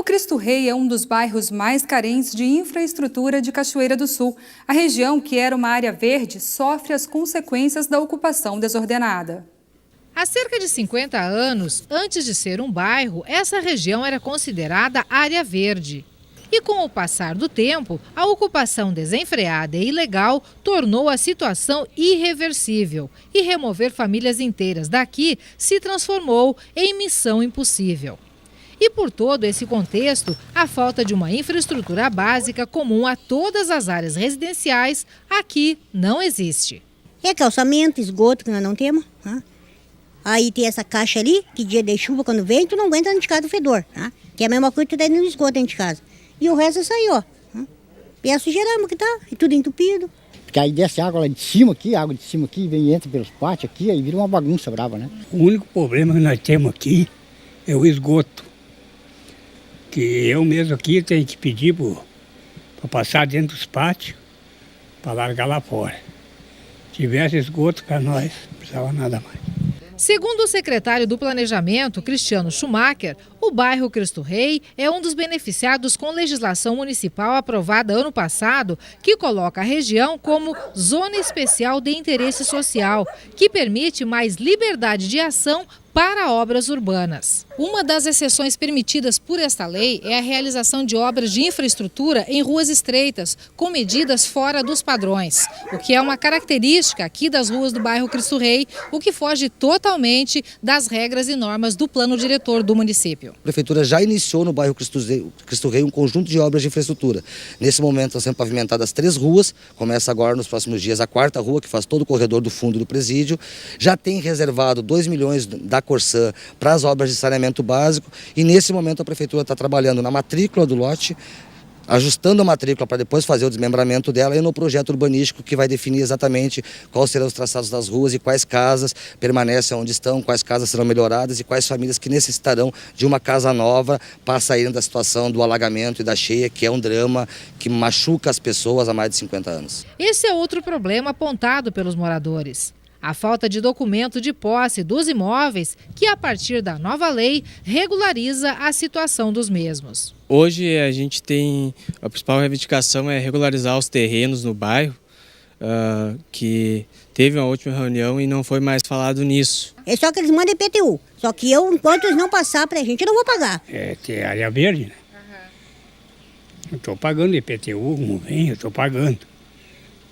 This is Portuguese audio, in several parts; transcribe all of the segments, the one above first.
Cristo Rei é um dos bairros mais carentes de infraestrutura de Cachoeira do Sul. A região, que era uma área verde, sofre as consequências da ocupação desordenada. Há cerca de 50 anos, antes de ser um bairro, essa região era considerada área verde. E com o passar do tempo, a ocupação desenfreada e ilegal tornou a situação irreversível. E remover famílias inteiras daqui se transformou em missão impossível. E por todo esse contexto, a falta de uma infraestrutura básica comum a todas as áreas residenciais aqui não existe. É calçamento, esgoto que nós não temos. Tá? Aí tem essa caixa ali, que dia de chuva quando vem, tu não aguenta dentro de casa o fedor. Tá? Que é a mesma coisa que tu dá no esgoto dentro de casa. E o resto é isso aí, ó. E a sujeirama que tá, e tudo entupido. Porque aí desce água lá de cima aqui, a água de cima aqui, vem e entra pelos pátios aqui, aí vira uma bagunça brava, né? O único problema que nós temos aqui é o esgoto. Que eu mesmo aqui tenho que pedir para passar dentro dos pátios, para largar lá fora. Se tivesse esgoto para nós, não precisava nada mais. Segundo o secretário do Planejamento, Cristiano Schumacher, o bairro Cristo Rei é um dos beneficiados com legislação municipal aprovada ano passado, que coloca a região como Zona Especial de Interesse Social, que permite mais liberdade de ação para obras urbanas. Uma das exceções permitidas por esta lei é a realização de obras de infraestrutura em ruas estreitas, com medidas fora dos padrões, o que é uma característica aqui das ruas do bairro Cristo Rei, o que foge totalmente das regras e normas do plano diretor do município. A Prefeitura já iniciou no bairro Cristo Rei um conjunto de obras de infraestrutura. Nesse momento estão sendo pavimentadas 3 ruas, começa agora nos próximos dias a 4ª rua, que faz todo o corredor do fundo do presídio. Já tem reservado 2 milhões da Corsã para as obras de saneamento básico e nesse momento a Prefeitura está trabalhando na matrícula do lote, ajustando a matrícula para depois fazer o desmembramento dela e no projeto urbanístico que vai definir exatamente quais serão os traçados das ruas e quais casas permanecem onde estão, quais casas serão melhoradas e quais famílias que necessitarão de uma casa nova para saírem da situação do alagamento e da cheia, que é um drama que machuca as pessoas há mais de 50 anos. Esse é outro problema apontado pelos moradores. A falta de documento de posse dos imóveis, que a partir da nova lei regulariza a situação dos mesmos. Hoje a gente tem, a principal reivindicação é regularizar os terrenos no bairro, que teve uma última reunião e não foi mais falado nisso. É só que eles mandam IPTU, só que eu, enquanto eles não passar pra gente, eu não vou pagar. É que é área verde, né? Eu estou pagando IPTU, como vem, eu estou pagando,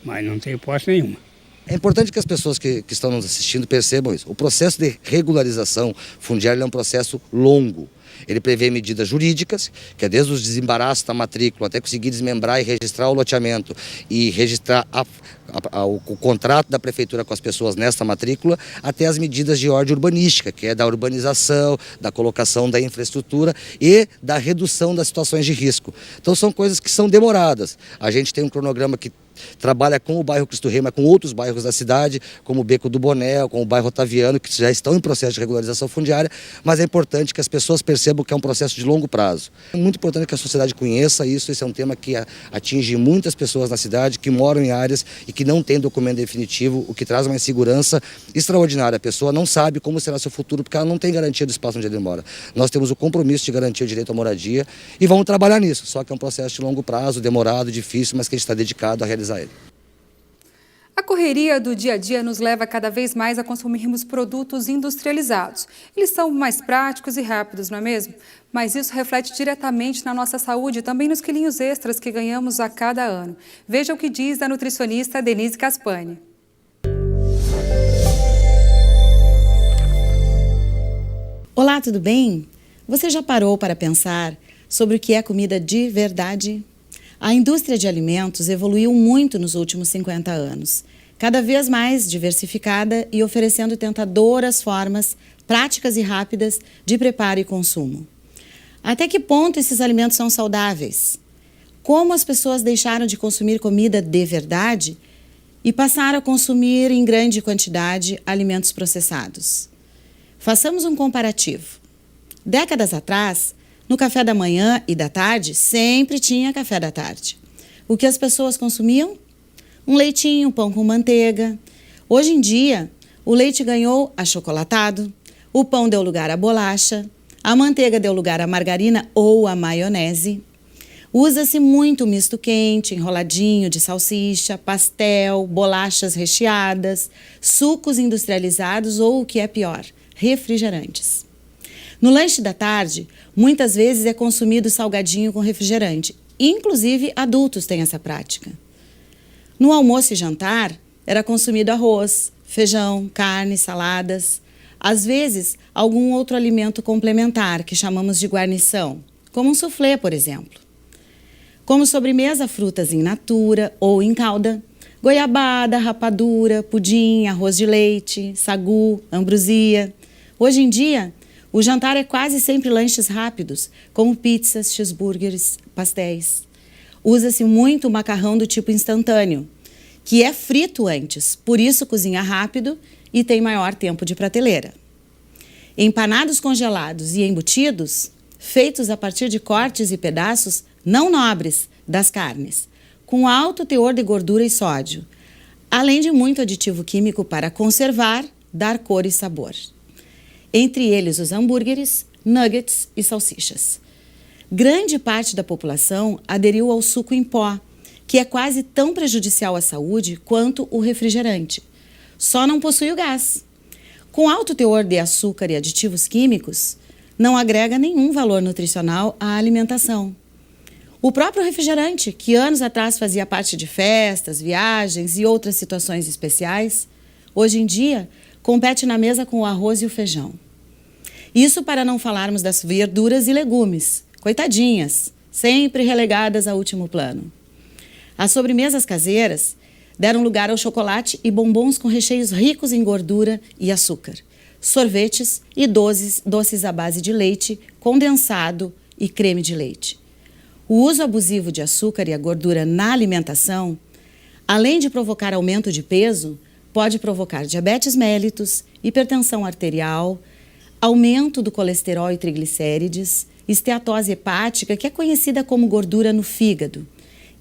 mas não tenho posse nenhuma. É importante que as pessoas que estão nos assistindo percebam isso. O processo de regularização fundiária é um processo longo. Ele prevê medidas jurídicas, que é desde os desembaraços da matrícula até conseguir desmembrar e registrar o loteamento e registrar o contrato da prefeitura com as pessoas nesta matrícula, até as medidas de ordem urbanística, que é da urbanização, da colocação da infraestrutura e da redução das situações de risco. Então são coisas que são demoradas. A gente tem um cronograma que trabalha com o bairro Cristo Rei, mas com outros bairros da cidade, como o Beco do Boné, com o bairro Otaviano, que já estão em processo de regularização fundiária, mas é importante que as pessoas percebam que é um processo de longo prazo. É muito importante que a sociedade conheça isso, esse é um tema que atinge muitas pessoas na cidade, que moram em áreas e que não têm documento definitivo, o que traz uma insegurança extraordinária. A pessoa não sabe como será seu futuro, porque ela não tem garantia do espaço onde ele mora. Nós temos o compromisso de garantir o direito à moradia e vamos trabalhar nisso, só que é um processo de longo prazo, demorado, difícil, mas que a gente está dedicado a realizar ele. A correria do dia a dia nos leva cada vez mais a consumirmos produtos industrializados. Eles são mais práticos e rápidos, não é mesmo? Mas isso reflete diretamente na nossa saúde e também nos quilinhos extras que ganhamos a cada ano. Veja o que diz a nutricionista Denise Caspani. Olá, tudo bem? Você já parou para pensar sobre o que é comida de verdade? A indústria de alimentos evoluiu muito nos últimos 50 anos, cada vez mais diversificada e oferecendo tentadoras formas práticas e rápidas de preparo e consumo. Até que ponto esses alimentos são saudáveis? Como as pessoas deixaram de consumir comida de verdade e passaram a consumir em grande quantidade alimentos processados? Façamos um comparativo. Décadas atrás, no café da manhã e da tarde, sempre tinha café da tarde. O que as pessoas consumiam? Um leitinho, pão com manteiga. Hoje em dia, o leite ganhou achocolatado, o pão deu lugar à bolacha, A manteiga deu lugar à margarina ou à maionese. Usa-se muito misto quente, enroladinho de salsicha, pastel, bolachas recheadas, sucos industrializados ou, o que é pior, refrigerantes. No lanche da tarde, muitas vezes é consumido salgadinho com refrigerante. Inclusive, adultos têm essa prática. No almoço e jantar, era consumido arroz, feijão, carne, saladas. Às vezes, algum outro alimento complementar, que chamamos de guarnição, como um soufflé, por exemplo. Como sobremesa, frutas in natura ou em calda, goiabada, rapadura, pudim, arroz de leite, sagu, ambrosia. Hoje em dia, o jantar é quase sempre lanches rápidos, como pizzas, cheeseburgers, pastéis. Usa-se muito o macarrão do tipo instantâneo, que é frito antes, por isso cozinha rápido e tem maior tempo de prateleira. Empanados congelados e embutidos, feitos a partir de cortes e pedaços não nobres das carnes, com alto teor de gordura e sódio, além de muito aditivo químico para conservar, dar cor e sabor. Entre eles os hambúrgueres, nuggets e salsichas. Grande parte da população aderiu ao suco em pó, que é quase tão prejudicial à saúde quanto o refrigerante. Só não possui o gás. Com alto teor de açúcar e aditivos químicos, não agrega nenhum valor nutricional à alimentação. O próprio refrigerante, que anos atrás fazia parte de festas, viagens e outras situações especiais, hoje em dia compete na mesa com o arroz e o feijão. Isso para não falarmos das verduras e legumes, coitadinhas, sempre relegadas a último plano. As sobremesas caseiras deram lugar ao chocolate e bombons com recheios ricos em gordura e açúcar, sorvetes e doces à base de leite condensado e creme de leite. O uso abusivo de açúcar e a gordura na alimentação, além de provocar aumento de peso, pode provocar diabetes mellitus, hipertensão arterial, aumento do colesterol e triglicérides, esteatose hepática, que é conhecida como gordura no fígado,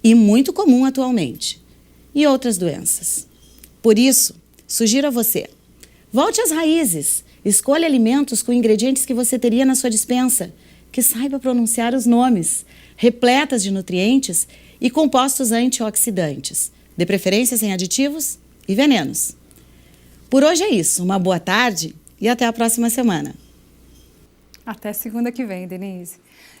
e muito comum atualmente, e outras doenças. Por isso, sugiro a você, volte às raízes, escolha alimentos com ingredientes que você teria na sua despensa, que saiba pronunciar os nomes, repletas de nutrientes e compostos antioxidantes, de preferência sem aditivos e venenos. Por hoje é isso, uma boa tarde e até a próxima semana. Até segunda que vem, Denise.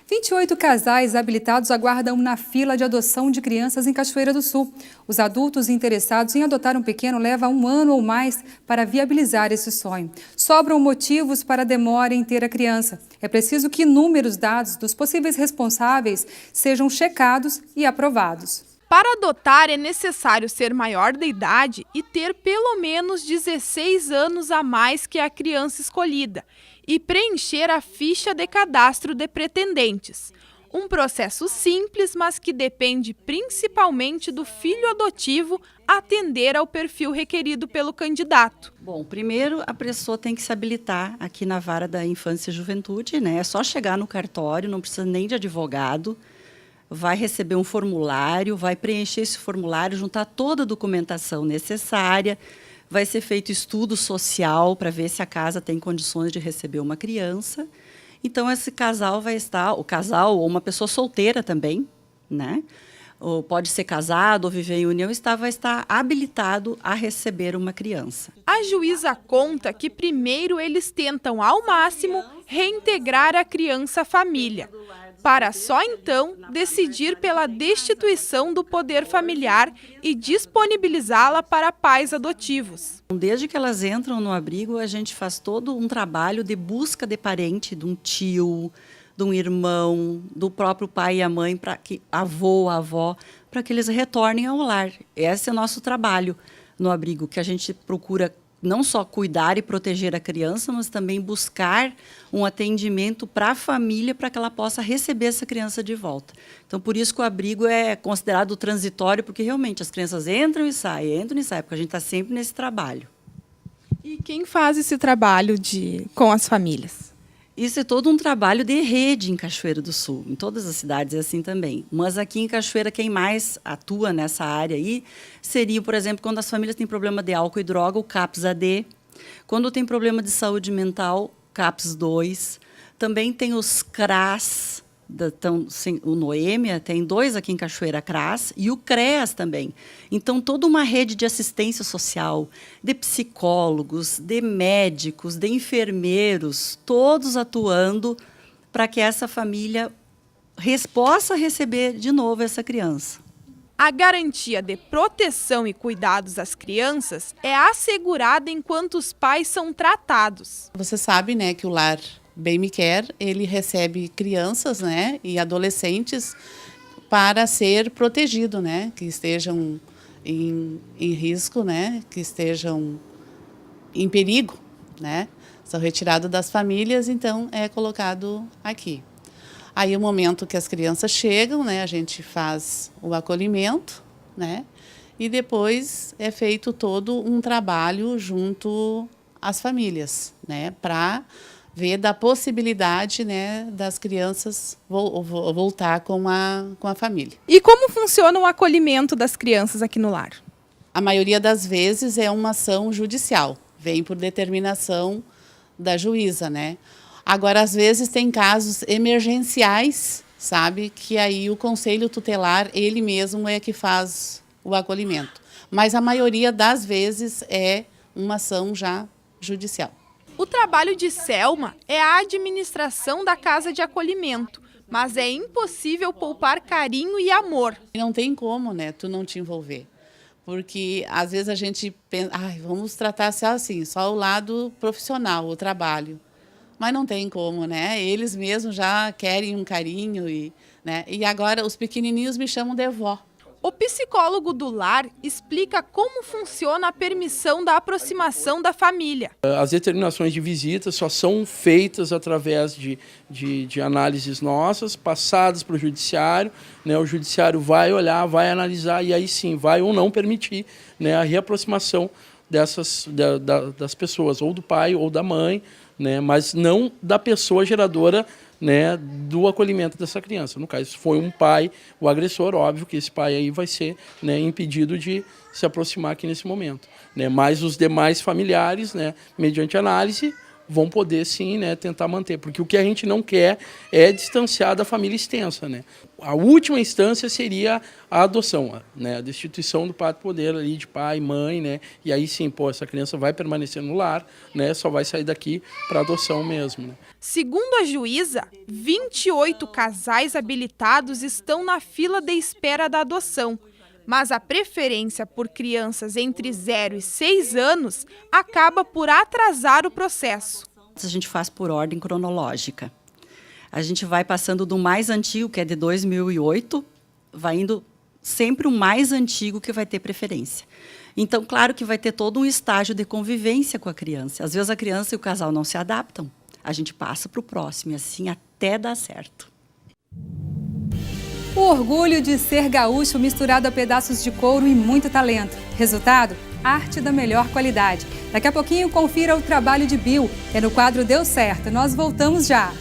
28 casais habilitados aguardam na fila de adoção de crianças em Cachoeira do Sul. Os adultos interessados em adotar um pequeno levam 1 ano ou mais para viabilizar esse sonho. Sobram motivos para a demora em ter a criança. É preciso que inúmeros dados dos possíveis responsáveis sejam checados e aprovados. Para adotar é necessário ser maior de idade e ter pelo menos 16 anos a mais que a criança escolhida e preencher a ficha de cadastro de pretendentes. Um processo simples, mas que depende principalmente do filho adotivo atender ao perfil requerido pelo candidato. Bom, primeiro a pessoa tem que se habilitar aqui na Vara da Infância e Juventude, né? É só chegar no cartório, não precisa nem de advogado. Vai receber um formulário, vai preencher esse formulário, juntar toda a documentação necessária, vai ser feito estudo social para ver se a casa tem condições de receber uma criança. Então, esse casal vai estar, o casal ou uma pessoa solteira também, né? Ou pode ser casado ou viver em união, vai estar habilitado a receber uma criança. A juíza conta que primeiro eles tentam ao máximo reintegrar a criança à família, para só então decidir pela destituição do poder familiar e disponibilizá-la para pais adotivos. Desde que elas entram no abrigo, a gente faz todo um trabalho de busca de parente, de um tio, de um irmão, do próprio pai e a mãe, para que avô, avó, para que eles retornem ao lar. Esse é o nosso trabalho no abrigo, que a gente procura não só cuidar e proteger a criança, mas também buscar um atendimento para a família para que ela possa receber essa criança de volta. Então, por isso que o abrigo é considerado transitório, porque realmente as crianças entram e saem, porque a gente está sempre nesse trabalho. E quem faz esse trabalho com as famílias? Isso é todo um trabalho de rede em Cachoeira do Sul, em todas as cidades é assim também. Mas aqui em Cachoeira, quem mais atua nessa área aí seria, por exemplo, quando as famílias têm problema de álcool e droga, o CAPS-AD. Quando tem problema de saúde mental, CAPS-2. Também tem os CRAS, o Noêmia, tem 2 aqui em Cachoeira CRAS, e o CREAS também. Então, toda uma rede de assistência social, de psicólogos, de médicos, de enfermeiros, todos atuando para que essa família possa receber de novo essa criança. A garantia de proteção e cuidados às crianças é assegurada enquanto os pais são tratados. Você sabe, né, que o lar Bem Me Quer, ele recebe crianças, né, e adolescentes para ser protegido, né, que estejam em risco, né, que estejam em perigo, né, são retirados das famílias, então é colocado aqui. Aí, o momento que as crianças chegam, né, a gente faz o acolhimento, né, e depois é feito todo um trabalho junto às famílias, né, para ver da possibilidade, né, das crianças voltar com a família. E como funciona o acolhimento das crianças aqui no lar? A maioria das vezes é uma ação judicial, vem por determinação da juíza, né? Agora, às vezes, tem casos emergenciais, sabe? Que aí o conselho tutelar, ele mesmo é que faz o acolhimento. Mas a maioria das vezes é uma ação já judicial. O trabalho de Selma é a administração da casa de acolhimento, mas é impossível poupar carinho e amor. Não tem como, né, tu não te envolver. Porque, às vezes, a gente pensa, vamos tratar assim, só o lado profissional, o trabalho. Mas não tem como, né? Eles mesmos já querem um carinho, né? E agora os pequenininhos me chamam de vó. O psicólogo do lar explica como funciona a permissão da aproximação da família. As determinações de visita só são feitas através de análises nossas, passadas para o judiciário, né? O judiciário vai olhar, vai analisar e aí sim vai ou não permitir, né, a reaproximação das pessoas, ou do pai ou da mãe, né, mas não da pessoa geradora, né, do acolhimento dessa criança. No caso, se foi um pai, o agressor, óbvio que esse pai aí vai ser, né, impedido de se aproximar aqui nesse momento, né, mas os demais familiares, né, mediante análise, vão poder sim, né, tentar manter, porque o que a gente não quer é distanciar da família extensa, né. A última instância seria a adoção, né, a destituição do pátrio poder ali de pai, mãe, né, e aí sim, essa criança vai permanecer no lar, né, só vai sair daqui para adoção mesmo, né. Segundo a juíza, 28 casais habilitados estão na fila de espera da adoção, mas a preferência por crianças entre 0 e 6 anos acaba por atrasar o processo. A gente faz por ordem cronológica. A gente vai passando do mais antigo, que é de 2008, vai indo sempre o mais antigo que vai ter preferência. Então, claro que vai ter todo um estágio de convivência com a criança. Às vezes a criança e o casal não se adaptam. A gente passa para o próximo e assim até dar certo. O orgulho de ser gaúcho misturado a pedaços de couro e muito talento. Resultado? Arte da melhor qualidade. Daqui a pouquinho confira o trabalho de Bill, que é no quadro Deu Certo. Nós voltamos já.